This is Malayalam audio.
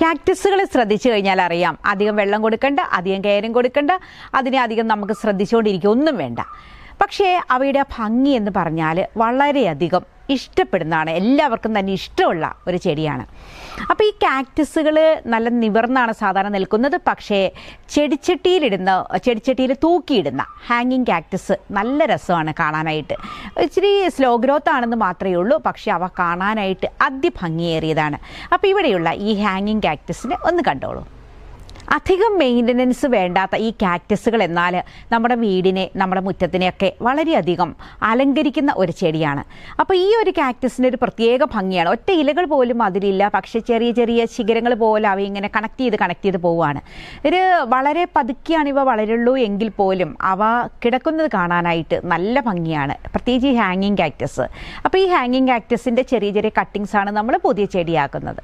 കാക്ടസുകൾ ശ്രദ്ധിച്ചു കഴിഞ്ഞാൽ അറിയാം, അധികം വെള്ളം കൊടുക്കണ്ട, അധികം കെയറിങ് കൊടുക്കണ്ട, അതിനെ അധികം നമുക്ക് ശ്രദ്ധിച്ചുകൊണ്ടിരിക്കുക ഒന്നും വേണ്ട. പക്ഷേ അവയുടെ ഭംഗി എന്ന് പറഞ്ഞാൽ വളരെയധികം ഇഷ്ടപ്പെടുന്നതാണ്, എല്ലാവർക്കും തന്നെ ഇഷ്ടമുള്ള ഒരു ചെടിയാണ്. അപ്പോൾ ഈ കാക്ടസുകൾ നല്ല നിവർന്നാണ് സാധാരണ നിൽക്കുന്നത്. പക്ഷേ ചെടിച്ചട്ടിയിൽ തൂക്കിയിടുന്ന ഹാങ്ങിങ് കാക്ടസ് നല്ല രസമാണ് കാണാനായിട്ട്. ഇച്ചിരി സ്ലോ ഗ്രോത്ത് ആണെന്ന് മാത്രമേ ഉള്ളൂ, പക്ഷേ അവ കാണാനായിട്ട് അതിഭംഗിയേറിയതാണ്. അപ്പോൾ ഇവിടെയുള്ള ഈ ഹാങ്ങിങ് കാക്ടസിനെ ഒന്ന് കണ്ടോളൂ. അധികം മെയിൻ്റനൻസ് വേണ്ടാത്ത ഈ കാക്ടസുകൾ എന്നാൽ നമ്മുടെ വീടിനെ, നമ്മുടെ മുറ്റത്തിനെയൊക്കെ വളരെയധികം അലങ്കരിക്കുന്ന ഒരു ചെടിയാണ്. അപ്പോൾ ഈ ഒരു കാക്ടസിന് ഒരു പ്രത്യേക ഭംഗിയാണ്. ഒറ്റ ഇലകൾ പോലും അതിലില്ല, പക്ഷേ ചെറിയ ചെറിയ ശിഖരങ്ങൾ പോലെ അവ ഇങ്ങനെ കണക്ട് ചെയ്ത് പോവുകയാണ്. ഇത് വളരെ പതുക്കെയാണ് ഇവ വളരുള്ളൂ എങ്കിൽ പോലും അവ കിടക്കുന്നത് കാണാനായിട്ട് നല്ല ഭംഗിയാണ്, പ്രത്യേകിച്ച് ഈ ഹാങ്ങിങ് കാക്ടസ്. അപ്പോൾ ഈ ഹാങ്ങിങ് കാക്ടസിൻ്റെ ചെറിയ ചെറിയ കട്ടിങ്സാണ് നമ്മൾ പുതിയ ചെടിയാക്കുന്നത്.